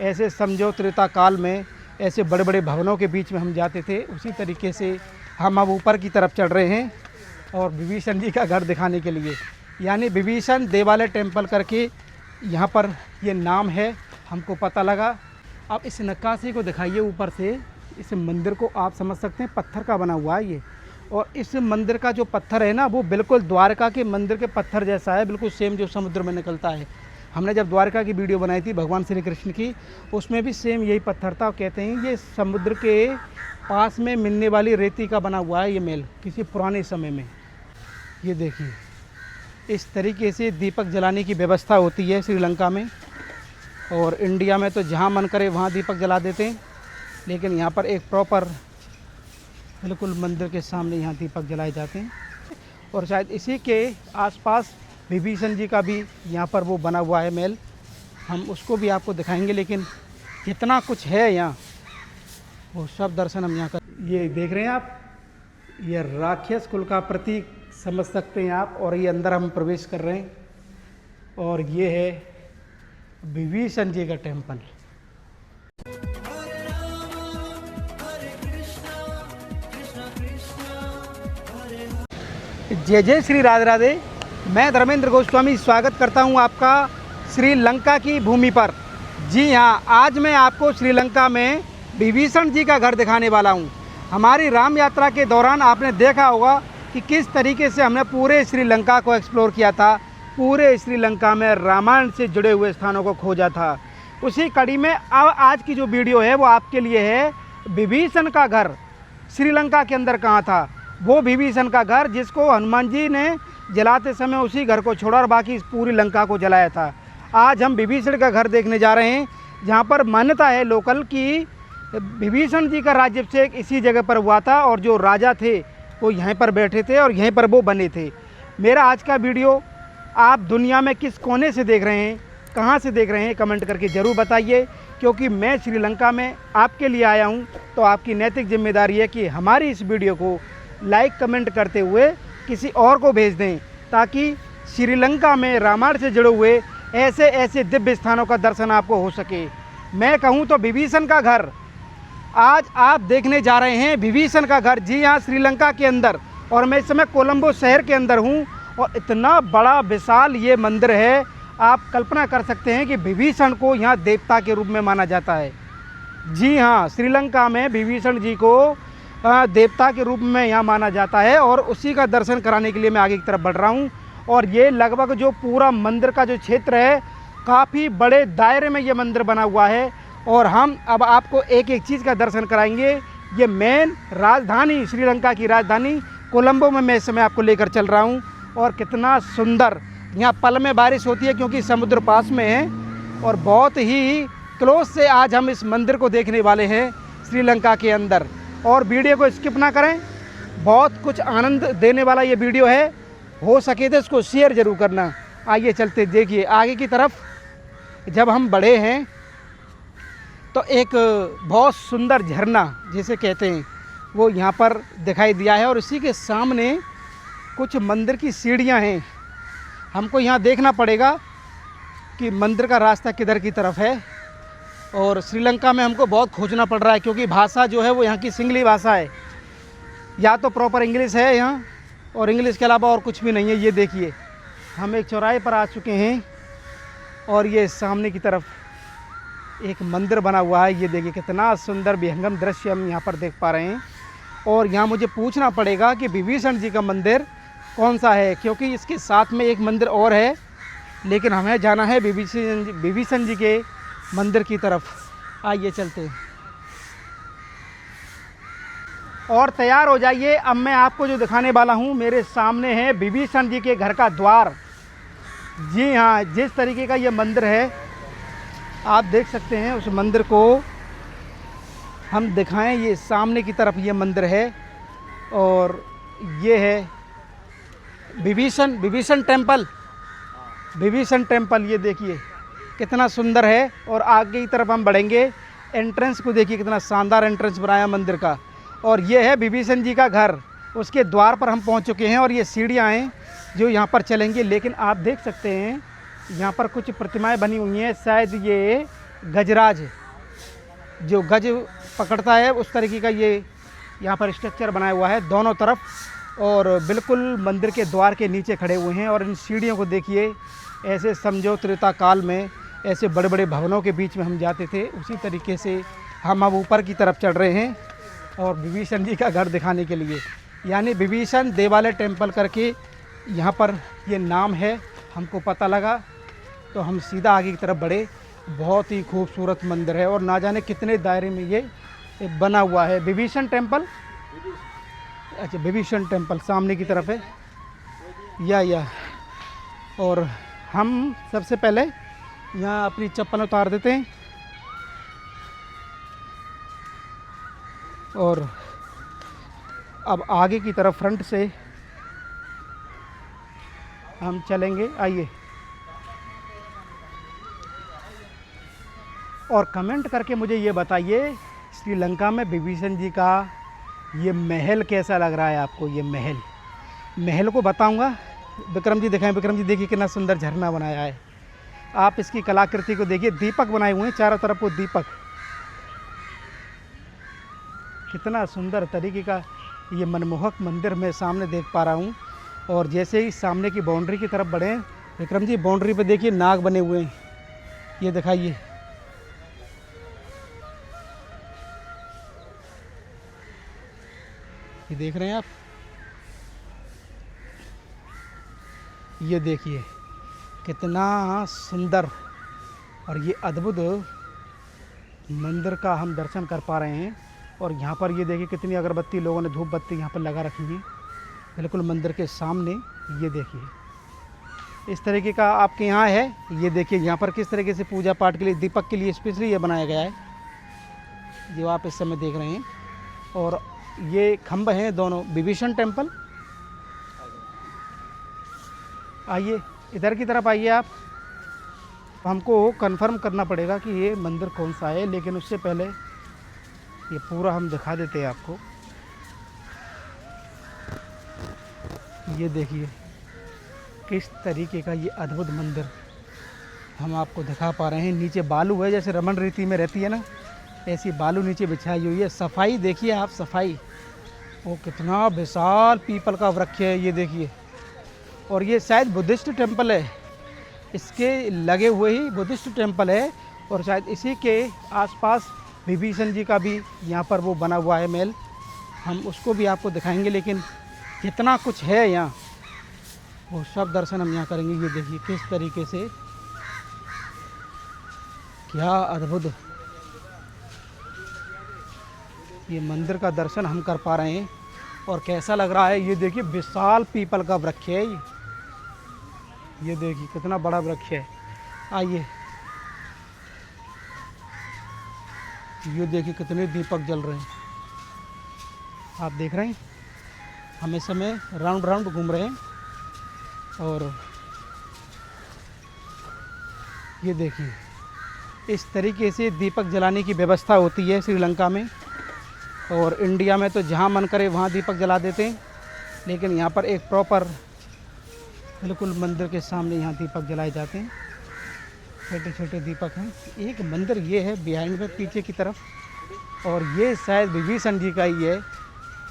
ऐसे समझो त्रेता काल में ऐसे बड़े बड़े भवनों के बीच में हम जाते थे, उसी तरीके से हम अब ऊपर की तरफ चढ़ रहे हैं और विभीषण जी का घर दिखाने के लिए। यानी विभीषण देवालय टेम्पल करके यहाँ पर ये नाम है, हमको पता लगा। अब इस नक्काशी को दिखाइए ऊपर से, इस मंदिर को आप समझ सकते हैं पत्थर का बना हुआ है ये। और इस मंदिर का जो पत्थर है ना, वो बिल्कुल द्वारका के मंदिर के पत्थर जैसा है, बिल्कुल सेम जो समुद्र में निकलता है। हमने जब द्वारका की वीडियो बनाई थी भगवान श्री कृष्ण की, उसमें भी सेम यही पत्थर था। कहते हैं ये समुद्र के पास में मिलने वाली रेती का बना हुआ है ये महल, किसी पुराने समय में। ये देखिए, इस तरीके से दीपक जलाने की व्यवस्था होती है श्रीलंका में। और इंडिया में तो जहाँ मन करे वहाँ दीपक जला देते हैं, लेकिन यहाँ पर एक प्रॉपर बिल्कुल मंदिर के सामने यहाँ दीपक जलाए जाते हैं। और शायद इसी के आसपास विभीषण जी का भी यहाँ पर वो बना हुआ है महल, हम उसको भी आपको दिखाएंगे। लेकिन कितना कुछ है यहाँ, वो सब दर्शन हम यहाँ कर। ये देख रहे हैं आप, ये राक्षस कुल का प्रतीक समझ सकते हैं आप। और ये अंदर हम प्रवेश कर रहे हैं और ये है विभीषण जी का टेम्पल। जय जय श्री राधे राधे। मैं धर्मेंद्र गोस्वामी स्वागत करता हूं आपका श्रीलंका की भूमि पर। जी हां, आज मैं आपको श्रीलंका में विभीषण जी का घर दिखाने वाला हूं। हमारी राम यात्रा के दौरान आपने देखा होगा कि किस तरीके से हमने पूरे श्रीलंका को एक्सप्लोर किया था। पूरे श्रीलंका में रामायण से जुड़े हुए स्थानों को खोजा था। उसी कड़ी में अब आज की जो वीडियो है वो आपके लिए है विभीषण का घर श्रीलंका के अंदर कहाँ था। वो विभीषण का घर जिसको हनुमान जी ने जलाते समय उसी घर को छोड़ा और बाकी पूरी लंका को जलाया था। आज हम विभीषण का घर देखने जा रहे हैं, जहाँ पर मान्यता है लोकल कि विभीषण जी का राज्याभिषेक इसी जगह पर हुआ था और जो राजा थे वो यहीं पर बैठे थे और यहीं पर वो बने थे। मेरा आज का वीडियो आप दुनिया में किस कोने से देख रहे हैं, कहाँ से देख रहे हैं, कमेंट करके ज़रूर बताइए। क्योंकि मैं श्रीलंका में आपके लिए आया हूँ, तो आपकी नैतिक जिम्मेदारी है कि हमारी इस वीडियो को लाइक कमेंट करते हुए किसी और को भेज दें, ताकि श्रीलंका में रामायण से जुड़े हुए ऐसे ऐसे दिव्य स्थानों का दर्शन आपको हो सके। मैं कहूँ तो विभीषण का घर आज आप देखने जा रहे हैं। विभीषण का घर, जी हाँ, श्रीलंका के अंदर। और मैं इस समय कोलंबो शहर के अंदर हूँ और इतना बड़ा विशाल ये मंदिर है, आप कल्पना कर सकते हैं कि विभीषण को यहाँ देवता के रूप में माना जाता है। जी हाँ, श्रीलंका में विभीषण जी को देवता के रूप में यहाँ माना जाता है और उसी का दर्शन कराने के लिए मैं आगे की तरफ बढ़ रहा हूँ। और ये लगभग जो पूरा मंदिर का जो क्षेत्र है, काफ़ी बड़े दायरे में ये मंदिर बना हुआ है। और हम अब आपको एक एक चीज़ का दर्शन कराएंगे। ये मेन राजधानी, श्रीलंका की राजधानी कोलंबो में मैं इस समय आपको लेकर चल रहा हूँ। और कितना सुंदर, यहाँ पल में बारिश होती है क्योंकि समुद्र पास में है। और बहुत ही क्लोज से आज हम इस मंदिर को देखने वाले हैं श्रीलंका के अंदर। और वीडियो को स्किप ना करें, बहुत कुछ आनंद देने वाला ये वीडियो है। हो सके तो इसको शेयर ज़रूर करना। आइए चलते, देखिए आगे की तरफ जब हम बढ़े हैं तो एक बहुत सुंदर झरना जिसे कहते हैं वो यहाँ पर दिखाई दिया है। और इसी के सामने कुछ मंदिर की सीढ़ियाँ हैं। हमको यहाँ देखना पड़ेगा कि मंदिर का रास्ता किधर की तरफ है। और श्रीलंका में हमको बहुत खोजना पड़ रहा है क्योंकि भाषा जो है वो यहाँ की सिंगली भाषा है, या तो प्रॉपर इंग्लिश है यहाँ और इंग्लिश के अलावा और कुछ भी नहीं है। ये देखिए, हम एक चौराहे पर आ चुके हैं और ये सामने की तरफ एक मंदिर बना हुआ है। ये देखिए कितना सुंदर विहंगम दृश्य हम यहाँ पर देख पा रहे हैं। और यहाँ मुझे पूछना पड़ेगा कि विभीषण जी का मंदिर कौन सा है, क्योंकि इसके साथ में एक मंदिर और है, लेकिन हमें जाना है विभीषण जी के मंदिर की तरफ। आइए चलते और तैयार हो जाइए। अब मैं आपको जो दिखाने वाला हूँ, मेरे सामने है विभीषण जी के घर का द्वार। जी हाँ, जिस तरीके का ये मंदिर है आप देख सकते हैं, उस मंदिर को हम दिखाएं। ये सामने की तरफ ये मंदिर है और ये है विभीषण टेम्पल। विभीषण टेम्पल ये देखिए कितना सुंदर है। और आगे की तरफ हम बढ़ेंगे, एंट्रेंस को देखिए कितना शानदार एंट्रेंस बनाया मंदिर का। और ये है विभीषण जी का घर, उसके द्वार पर हम पहुंच चुके हैं। और ये सीढ़ियाँ हैं जो यहाँ पर चलेंगे। लेकिन आप देख सकते हैं यहाँ पर कुछ प्रतिमाएं बनी हुई हैं, शायद ये गजराज, जो गज पकड़ता है उस तरीके का ये यहाँ पर स्ट्रक्चर बनाया हुआ है दोनों तरफ, और बिल्कुल मंदिर के द्वार के नीचे खड़े हुए हैं। और इन सीढ़ियों को देखिए, ऐसे समझो त्रेता काल में ऐसे बड़े बड़े भवनों के बीच में हम जाते थे, उसी तरीके से हम अब ऊपर की तरफ चढ़ रहे हैं और विभीषण जी का घर दिखाने के लिए। यानी विभीषण देवालय टेम्पल करके यहाँ पर ये नाम है, हमको पता लगा तो हम सीधा आगे की तरफ बढ़े। बहुत ही खूबसूरत मंदिर है और ना जाने कितने दायरे में ये बना हुआ है। विभीषण टेम्पल, अच्छा विभीषण टेम्पल सामने की तरफ है या। और हम सबसे पहले यहाँ अपनी चप्पल उतार देते हैं और अब आगे की तरफ फ्रंट से हम चलेंगे। आइए और कमेंट करके मुझे ये बताइए, श्रीलंका में विभीषण जी का ये महल कैसा लग रहा है आपको। ये महल को बताऊंगा। विक्रम जी दिखाएं, विक्रम जी देखिए कितना सुंदर झरना बनाया है। आप इसकी कलाकृति को देखिए, दीपक बनाए हुए हैं चारों तरफ को दीपक, कितना सुंदर तरीके का ये मनमोहक मंदिर मैं सामने देख पा रहा हूँ। और जैसे ही सामने की बाउंड्री की तरफ बढ़े, विक्रम जी बाउंड्री पे देखिए नाग बने हुए हैं, ये दिखाइए। ये देख रहे हैं आप, ये देखिए कितना सुंदर और ये अद्भुत मंदिर का हम दर्शन कर पा रहे हैं। और यहाँ पर ये देखिए कितनी अगरबत्ती लोगों ने धूप बत्ती यहाँ पर लगा रखी है बिल्कुल मंदिर के सामने। ये देखिए इस तरीके का आपके यहाँ है। ये देखिए यहाँ पर किस तरीके से पूजा पाठ के लिए दीपक के लिए स्पेशली ये बनाया गया है, जो आप इस समय देख रहे हैं। और ये खम्भ हैं दोनों, विभीषण टेम्पल। आइए इधर की तरफ आइए आप, हमको कंफर्म करना पड़ेगा कि ये मंदिर कौन सा है, लेकिन उससे पहले ये पूरा हम दिखा देते हैं आपको। ये देखिए किस तरीके का ये अद्भुत मंदिर हम आपको दिखा पा रहे हैं। नीचे बालू है, जैसे रमन रीति में रहती है ना, ऐसी बालू नीचे बिछाई हुई है। सफाई देखिए आप, सफाई, वो कितना विशाल पीपल का वृक्ष है, ये देखिए। और ये शायद बुद्धिस्ट टेम्पल है, इसके लगे हुए ही बुद्धिस्ट टेम्पल है। और शायद इसी के आसपास विभीषण जी का भी यहाँ पर वो बना हुआ है महल, हम उसको भी आपको दिखाएंगे। लेकिन कितना कुछ है यहाँ, वो सब दर्शन हम यहाँ करेंगे। ये देखिए किस तरीके से, क्या अद्भुत ये मंदिर का दर्शन हम कर पा रहे हैं। और कैसा लग रहा है ये देखिए, विशाल पीपल का वृक्ष है ये देखिए कितना बड़ा वृक्ष है। आइए ये देखिए कितने दीपक जल रहे हैं, आप देख रहे हैं। हम इस समय राउंड राउंड घूम रहे हैं और ये देखिए इस तरीके से दीपक जलाने की व्यवस्था होती है श्रीलंका में। और इंडिया में तो जहाँ मन करे वहाँ दीपक जला देते हैं, लेकिन यहाँ पर एक प्रॉपर बिल्कुल मंदिर के सामने यहाँ दीपक जलाए जाते हैं। छोटे छोटे दीपक हैं। एक मंदिर ये है बिहाइंड में पीछे की तरफ, और ये शायद विभीषण जी का ही है।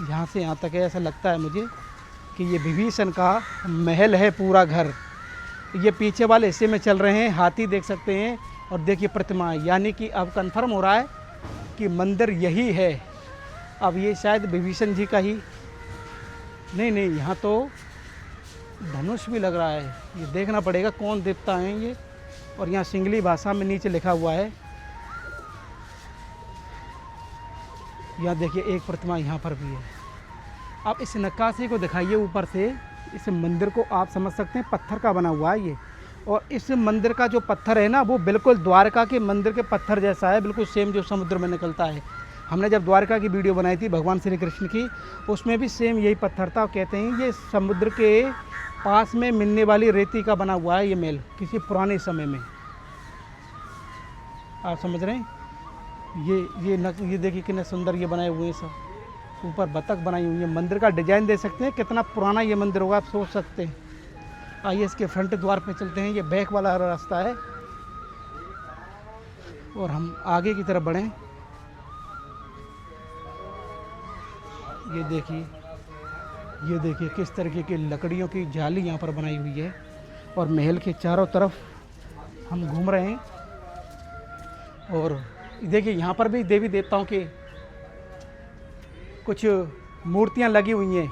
यहाँ से यहाँ तक है, ऐसा लगता है मुझे कि ये विभीषण का महल है पूरा घर। ये पीछे वाले हिस्से में चल रहे हैं, हाथी देख सकते हैं। और देखिए प्रतिमा, यानी कि अब कंफर्म हो रहा है कि मंदिर यही है। अब ये शायद विभीषण जी का ही नहीं, यहाँ तो धनुष भी लग रहा है। ये देखना पड़ेगा कौन देवता हैं ये। और यहाँ सिंगली भाषा में नीचे लिखा हुआ है। यहाँ देखिए एक प्रतिमा यहाँ पर भी है। आप इस नक्काशी को दिखाइए ऊपर से, इस मंदिर को आप समझ सकते हैं पत्थर का बना हुआ है ये। और इस मंदिर का जो पत्थर है ना, वो बिल्कुल द्वारका के मंदिर के पत्थर जैसा है, बिल्कुल सेम जो समुद्र में निकलता है। हमने जब द्वारका की वीडियो बनाई थी भगवान श्री कृष्ण की, उसमें भी सेम यही पत्थर था। कहते हैं ये समुद्र के पास में मिलने वाली रेती का बना हुआ है ये महल, किसी पुराने समय में। आप समझ रहे हैं। ये देखिए कितने सुंदर ये बनाए हुए हैं सब। ऊपर बतख बनाई हुई है। मंदिर का डिजाइन दे सकते हैं कितना पुराना ये मंदिर होगा, आप सोच सकते हैं। आइए इसके फ्रंट द्वार पे चलते हैं। ये बैक वाला रास्ता है। और हम आगे की तरफ बढ़ें। ये देखिए किस तरीके की लकड़ियों की जाली यहाँ पर बनाई हुई है और महल के चारों तरफ हम घूम रहे हैं। और देखिए यहाँ पर भी देवी देवताओं के कुछ मूर्तियाँ लगी हुई हैं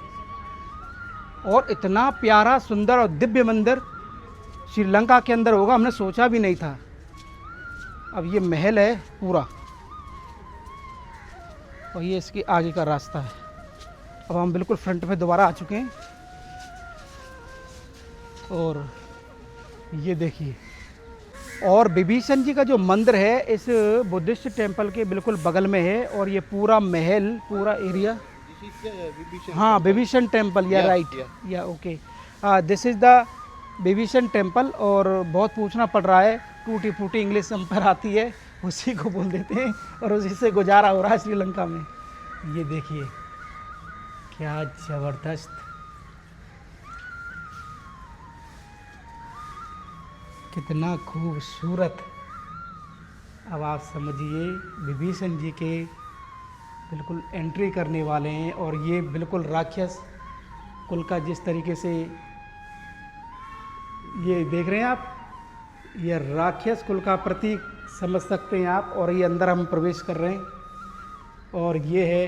और इतना प्यारा सुंदर और दिव्य मंदिर श्रीलंका के अंदर होगा हमने सोचा भी नहीं था। अब ये महल है पूरा और ये इसके आगे का रास्ता है। अब हम बिल्कुल फ्रंट पे दोबारा आ चुके हैं और ये देखिए, और विभीषण जी का जो मंदिर है इस बुद्धिस्ट टेम्पल के बिल्कुल बगल में है और ये पूरा महल, पूरा एरिया, हाँ विभीषण टेम्पल, या राइट, या okay, this is the Vibhishan temple. और बहुत पूछना पड़ रहा है, टूटी फूटी इंग्लिश हम पर आती है, उसी को बोल देते हैं और उसी से गुजारा हो रहा है श्रीलंका में। ये देखिए क्या ज़बरदस्त, कितना खूबसूरत। अब आप समझिए विभीषण जी के बिल्कुल एंट्री करने वाले हैं और ये बिल्कुल राक्षस कुल का जिस तरीके से ये देख रहे हैं आप, ये राक्षस कुल का प्रतीक समझ सकते हैं आप। और ये अंदर हम प्रवेश कर रहे हैं और ये है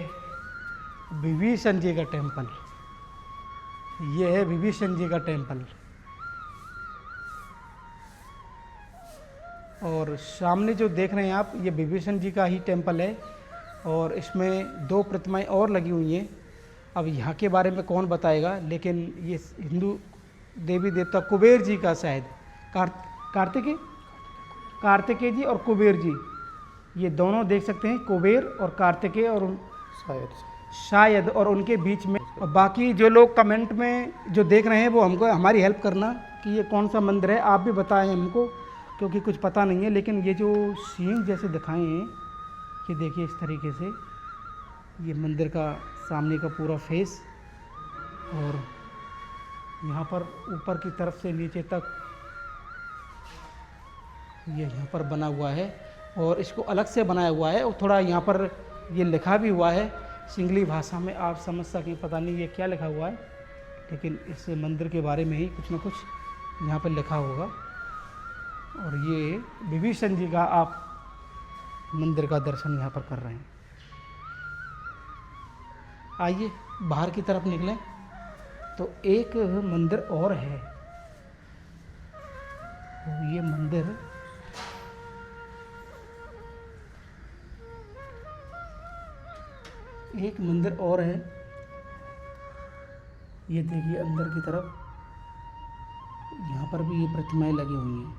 विभीषण जी का टेम्पल, ये है विभीषण जी का टेम्पल। और सामने जो देख रहे हैं आप, ये विभीषण जी का ही टेम्पल है और इसमें 2 प्रतिमाएं और लगी हुई हैं। अब यहाँ के बारे में कौन बताएगा, लेकिन ये हिंदू देवी देवता कुबेर जी का शायद कार्तिकेय जी और कुबेर जी, ये दोनों देख सकते हैं, कुबेर और कार्तिकेय, और शायद और उनके बीच में। और बाकी जो लोग कमेंट में जो देख रहे हैं वो हमको हमारी हेल्प करना कि ये कौन सा मंदिर है, आप भी बताएं हमको, क्योंकि कुछ पता नहीं है। लेकिन ये जो सीन जैसे दिखाए हैं, ये देखिए इस तरीके से ये मंदिर का सामने का पूरा फेस, और यहाँ पर ऊपर की तरफ से नीचे तक ये यहाँ पर बना हुआ है और इसको अलग से बनाया हुआ है और थोड़ा यहाँ पर ये लिखा भी हुआ है सिंगली भाषा में, आप समझ सकें, पता नहीं ये क्या लिखा हुआ है, लेकिन इस मंदिर के बारे में ही कुछ ना कुछ यहाँ पर लिखा होगा। और ये विभीषण जी का आप मंदिर का दर्शन यहाँ पर कर रहे हैं। आइए बाहर की तरफ निकलें तो एक मंदिर और है, तो ये मंदिर एक मंदिर और है, ये देखिए अंदर की तरफ, यहाँ पर भी ये प्रतिमाएं लगी हुई हैं।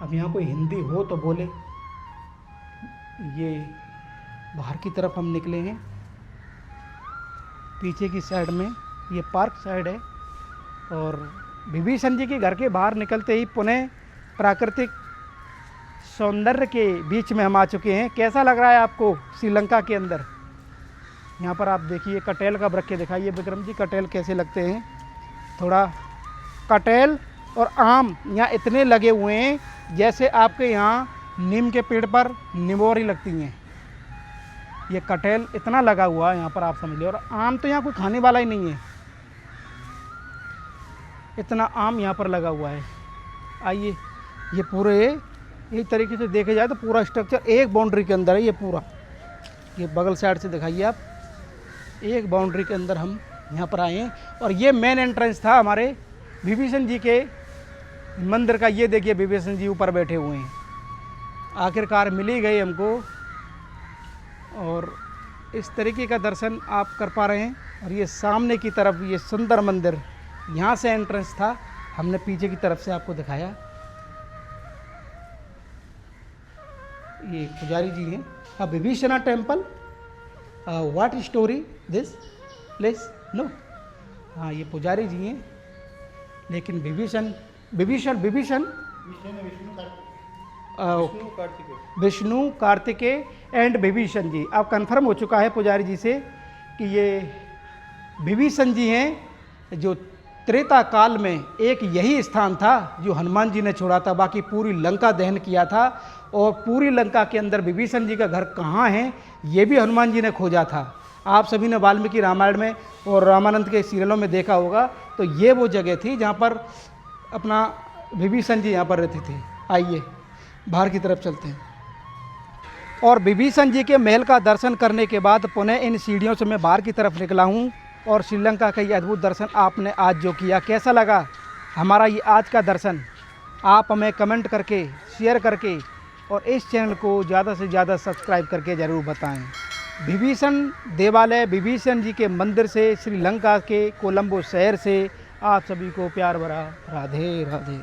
अब यहाँ कोई हिंदी हो तो बोले। ये बाहर की तरफ हम निकले हैं, पीछे की साइड में ये पार्क साइड है और विभीषण जी के घर के बाहर निकलते ही पुनः प्राकृतिक सौंदर्य के बीच में हम आ चुके हैं। कैसा लग रहा है आपको श्रीलंका के अंदर? यहाँ पर आप देखिए कटेल का वृक्ष दिखाइए विक्रम जी, कटेल कैसे लगते हैं। थोड़ा कटेल और आम यहाँ इतने लगे हुए हैं जैसे आपके यहाँ नीम के पेड़ पर निमोरी लगती हैं। ये कटेल इतना लगा हुआ है यहाँ पर, आप समझ लीजिए। और आम तो यहाँ कोई खाने वाला ही नहीं है, इतना आम यहाँ पर लगा हुआ है। आइए ये पूरे एक तरीके से देखे जाए तो पूरा स्ट्रक्चर एक बाउंड्री के अंदर है। ये पूरा ये बगल साइड से दिखाइए आप, एक बाउंड्री के अंदर हम यहाँ पर आए हैं। और ये मेन एंट्रेंस था हमारे विभीषण जी के मंदिर का। ये देखिए विभीषण जी ऊपर बैठे हुए हैं, आखिरकार मिल ही गई हमको। और इस तरीके का दर्शन आप कर पा रहे हैं। और ये सामने की तरफ ये सुंदर मंदिर, यहाँ से एंट्रेंस था, हमने पीछे की तरफ से आपको दिखाया। ये पुजारी जी हैं। अब Vibhishan temple, what story this place, no, हाँ ये पुजारी जी हैं। लेकिन विभीषण विष्णु कार्तिकेय एंड विभीषण जी, अब कंफर्म हो चुका है पुजारी जी से कि ये विभीषण जी हैं जो त्रेता काल में एक यही स्थान था जो हनुमान जी ने छोड़ा था, बाकी पूरी लंका दहन किया था। और पूरी लंका के अंदर विभीषण जी का घर कहाँ है ये भी हनुमान जी ने खोजा था। आप सभी ने वाल्मीकि रामायण में और रामानंद के सीरियलों में देखा होगा। तो ये वो जगह थी जहाँ पर अपना विभीषण जी यहाँ पर रहते थे। आइए बाहर की तरफ चलते हैं और विभीषण जी के महल का दर्शन करने के बाद पुनः इन सीढ़ियों से मैं बाहर की तरफ निकला हूँ। और श्रीलंका का ये अद्भुत दर्शन आपने आज जो किया, कैसा लगा हमारा ये आज का दर्शन? आप हमें कमेंट करके, शेयर करके और इस चैनल को ज़्यादा से ज़्यादा सब्सक्राइब करके ज़रूर बताएं। विभीषण देवालय, विभीषण जी के मंदिर से, श्रीलंका के कोलंबो शहर से आप सभी को प्यार भरा राधे राधे।